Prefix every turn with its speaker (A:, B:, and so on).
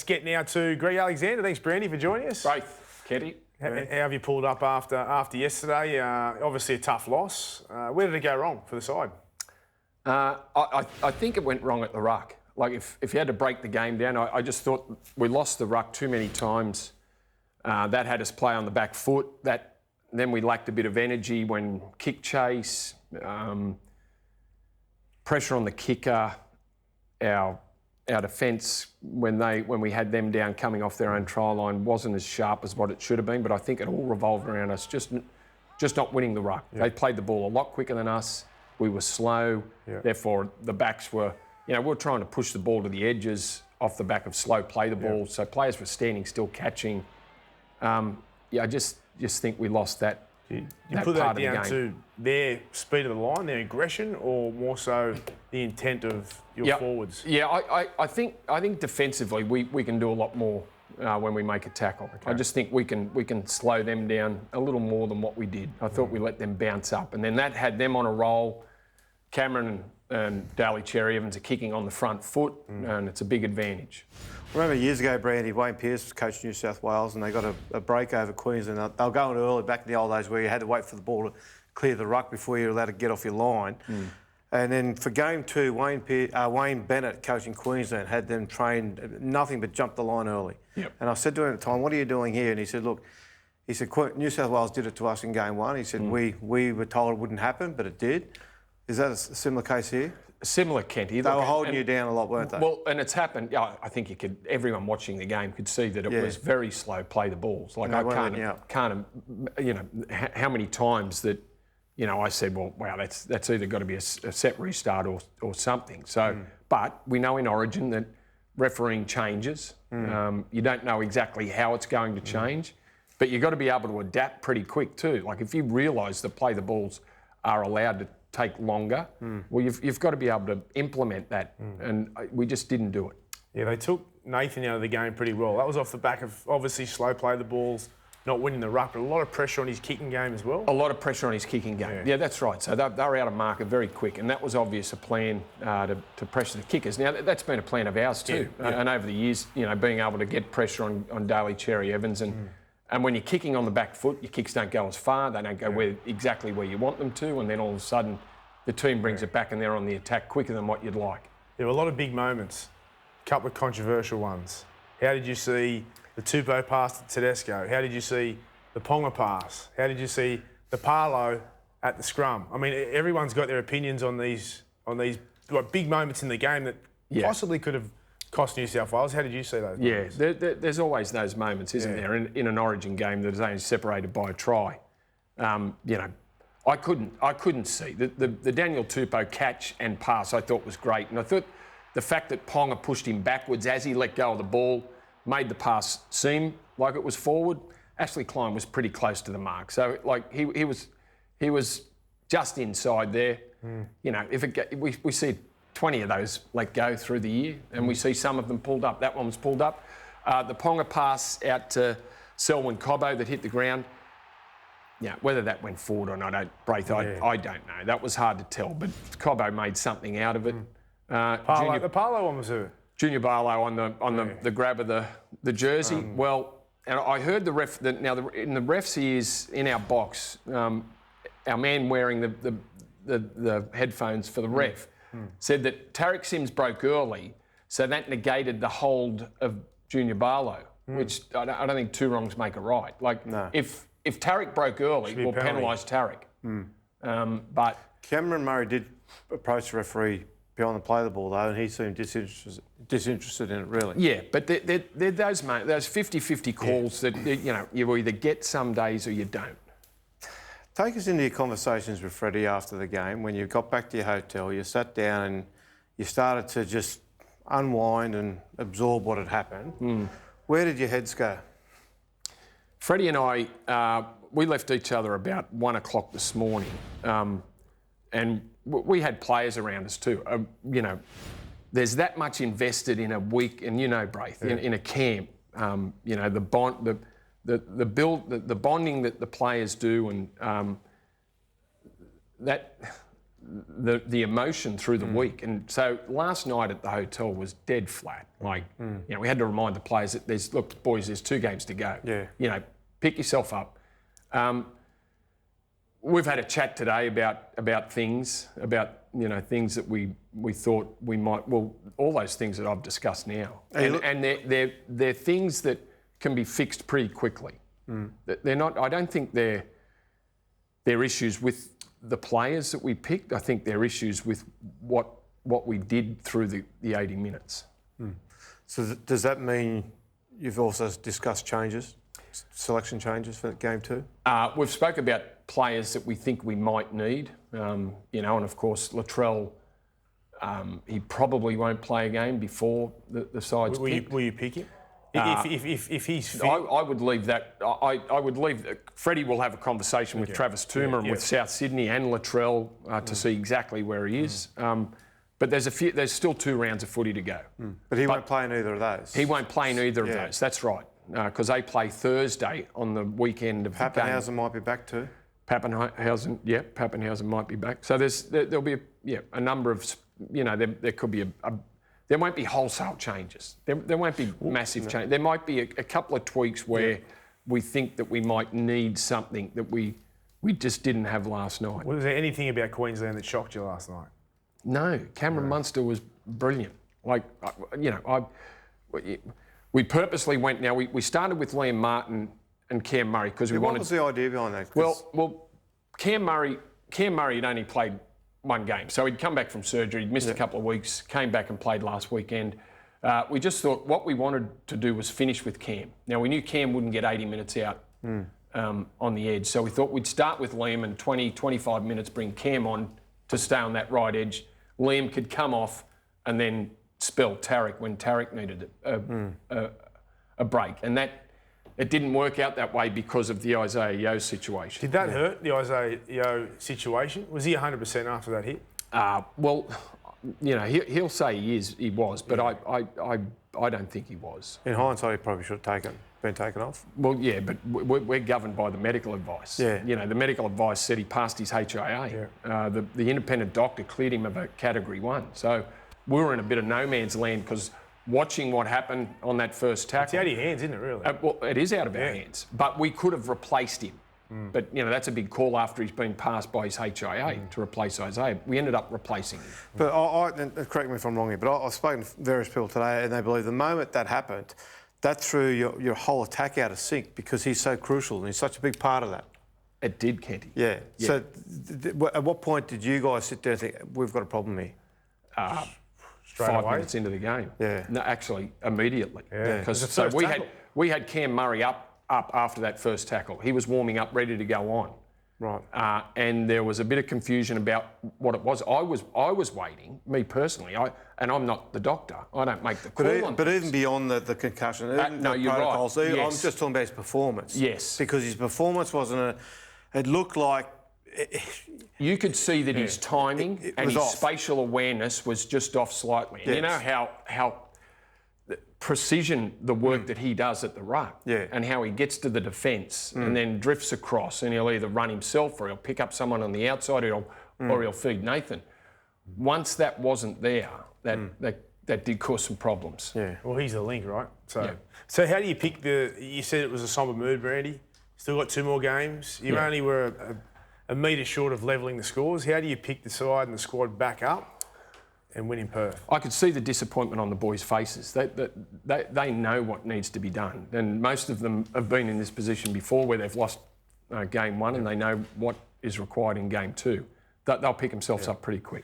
A: get now to Greg Alexander. Thanks, Brandy, for joining us.
B: Both, Kenty.
A: How have you pulled up after yesterday? Obviously a tough loss. Where did it go wrong for the side?
B: I think it went wrong at the ruck. Like if you had to break the game down, I just thought we lost the ruck too many times. That had us play on the back foot. Then we lacked a bit of energy when kick chase, pressure on the kicker, our defence when we had them down coming off their own try line wasn't as sharp as what it should have been. But I think it all revolved around us just not winning the ruck. They played the ball a lot quicker than us. We were slow. Therefore, the backs were, we were trying to push the ball to the edges off the back of slow play the ball. So players were standing still, catching. I just think we lost that.
A: You
B: that
A: put
B: part
A: that down
B: of the game.
A: to their speed of the line, their aggression, or more so the intent of your forwards?
B: Yeah, I think defensively we can do a lot more when we make a tackle. Okay. I just think we can slow them down a little more than what we did. I thought we let them bounce up, and then that had them on a roll. Cameron and Daly Cherry Evans are kicking on the front foot, and it's a big advantage.
C: I remember years ago, Brandy, Wayne Pearce coached New South Wales, and they got a break over Queensland. They were going early back in the old days where you had to wait for the ball to clear the ruck before you were allowed to get off your line. And then for game 2, Wayne Bennett, coaching Queensland, had them trained nothing but jump the line early. And I said to him at the time, "What are you doing here?" And he said, "Look," he said, "New South Wales did it to us in game 1. He said, we were told it wouldn't happen, but it did." Is that a similar case here?
B: Similar, Kenty.
C: They were holding you down a lot, weren't they?
B: Well, and it's happened. I think everyone watching the game could see that it was very slow play the balls. Like I can't, how many times that, I said, well, wow, that's either got to be a set restart or something. So, but we know in Origin that refereeing changes. You don't know exactly how it's going to change, but you've got to be able to adapt pretty quick too. Like if you realise that play the balls are allowed to take longer, well, you've got to be able to implement that, and we just didn't do it.
A: Yeah, they took Nathan out of the game pretty well. That was off the back of obviously slow play the balls, not winning the ruck, but a lot of pressure on his kicking game as well.
B: A lot of pressure on his kicking game. Yeah, that's right. So they were out of market very quick, and that was obvious a plan to pressure the kickers. Now, that's been a plan of ours too, and over the years, being able to get pressure on Daly Cherry Evans and when you're kicking on the back foot, your kicks don't go as far. They don't go exactly where you want them to, and then all of a sudden, the team brings it back and they're on the attack quicker than what you'd like.
A: There were a lot of big moments, a couple of controversial ones. How did you see the Tupou pass to Tedesco? How did you see the Ponga pass? How did you see the Parlo at the scrum? I mean, everyone's got their opinions on these big moments in the game that possibly could have cost New South Wales. How did you see those moments?
B: There's always those moments, isn't there, in an Origin game that is only separated by a try. I couldn't see the Daniel Tupou catch and pass. I thought was great, and I thought the fact that Ponga pushed him backwards as he let go of the ball made the pass seem like it was forward. Ashley Klein was pretty close to the mark, so like he was just inside there. If we see 20 of those let go through the year, and we see some of them pulled up. That one was pulled up. The Ponga pass out to Selwyn Cobbo that hit the ground. Whether that went forward or not, Braith, I don't know. That was hard to tell, but Cobbo made something out of it.
A: The Parlo one was who?
B: Junior Barlow on the grab of the jersey. Well, and I heard the ref. Now in the ref's ears in our box, our man wearing the headphones for the ref said that Tarek Sims broke early, so that negated the hold of Junior Barlow, which I don't think two wrongs make a right. If Tarek broke early, we'll penalise Tarek. But
C: Cameron Murray did approach the referee behind the play of the ball, though, and he seemed disinterested in it, really.
B: Yeah, but they're those 50-50 calls that, you either get some days or you don't.
C: Take us into your conversations with Freddie after the game. When you got back to your hotel, you sat down and you started to just unwind and absorb what had happened. Where did your heads go?
B: Freddie and I, we left each other about 1 o'clock this morning, and we had players around us too. There's that much invested in a week, and Braith, in a camp. The bonding that the players do, and the emotion through the week. And so last night at the hotel was dead flat. Like, we had to remind the players that there's 2 games to go.
C: Yeah.
B: Pick yourself up. We've had a chat today about things, things that we thought we might, all those things that I've discussed now. And they're things that can be fixed pretty quickly. They're not, I don't think they're issues with the players that we picked. I think they're issues with what we did through the 80 minutes.
C: So does that mean you've also discussed changes, selection changes for game 2?
B: We've spoke about players that we think we might need, and of course Latrell, he probably won't play a game before the side's picked.
A: Will you pick him? If he's fit?
B: I would leave that. I would leave. Freddie will have a conversation with Travis Toomer and with South Sydney and Latrell to see exactly where he is. But there's still 2 rounds of footy to go.
C: But he won't play in either of those.
B: He won't play in either of those. That's right. Because they play Thursday on the weekend of the game.
C: Pappenhausen might be back too.
B: Pappenhausen might be back. So there'll be a number of, there could be there won't be wholesale changes. There won't be massive change. There might be a couple of tweaks where we think that we might need something that we just didn't have last night.
A: Was there anything about Queensland that shocked you last night?
B: No, Cameron Munster was brilliant. We purposely went. Now we started with Liam Martin and Cam Murray because we wanted.
C: What was the idea behind that?
B: Well, Cam Murray had only played 1 game, so he'd come back from surgery. He'd missed a couple of weeks, came back and played last weekend. We just thought what we wanted to do was finish with Cam. Now we knew Cam wouldn't get 80 minutes out on the edge, so we thought we'd start with Liam and 20-25 minutes bring Cam on to stay on that right edge. Liam could come off and then spell Tarek when Tarek needed a break. And it didn't work out that way because of the Isaiah Yeo situation.
A: Did that hurt, the Isaiah Yeo situation? Was he 100% after that hit?
B: He'll say he was, but I don't think he was.
C: In hindsight, he probably should have been taken off.
B: Well, yeah, but we're governed by the medical advice.
C: Yeah.
B: The medical advice said he passed his HIA.
A: Yeah.
B: The independent doctor cleared him of a Category 1. So we were in a bit of no man's land because watching what happened on that first tackle...
A: It's out of your hands, isn't it, really?
B: Well, it is out of our hands. But we could have replaced him. But, that's a big call after he's been passed by his HIA to replace Isaiah. We ended up replacing him.
C: But and correct me if I'm wrong here, but I've spoken to various people today and they believe the moment that happened, that threw your whole attack out of sync because he's so crucial and he's such a big part of that.
B: It did, Kenty.
C: Yeah. So at what point did you guys sit there and think, we've got a problem here?
B: 5 minutes into the game.
C: Yeah.
B: No, actually, immediately.
A: Yeah.
B: Because we had Cam Murray up after that first tackle. He was warming up, ready to go on.
C: Right.
B: And there was a bit of confusion about what it was. I was waiting, me personally. I'm not the doctor. I don't make the call.
C: But even beyond the concussion,
B: no, you're
C: protocols,
B: right.
C: I'm just talking about his performance.
B: Yes.
C: Because his performance wasn't it looked like...
B: You could see that his timing and his
C: off.
B: spatial awareness was just off slightly. And you know how precision the work that he does at the ruck and how he gets to the defence and then drifts across and he'll either run himself or he'll pick up someone on the outside or he'll feed Nathan. Once that wasn't there, that did cause some problems.
C: Yeah.
A: Well, he's the link, right? So how do you pick you said it was a sombre mood, Brandy. Still got 2 more games. You only were a metre short of levelling the scores. How do you pick the side and the squad back up and win in Perth?
B: I could see the disappointment on the boys' faces. They know what needs to be done. And most of them have been in this position before where they've lost game 1 and they know what is required in game 2. They'll pick themselves up pretty quick.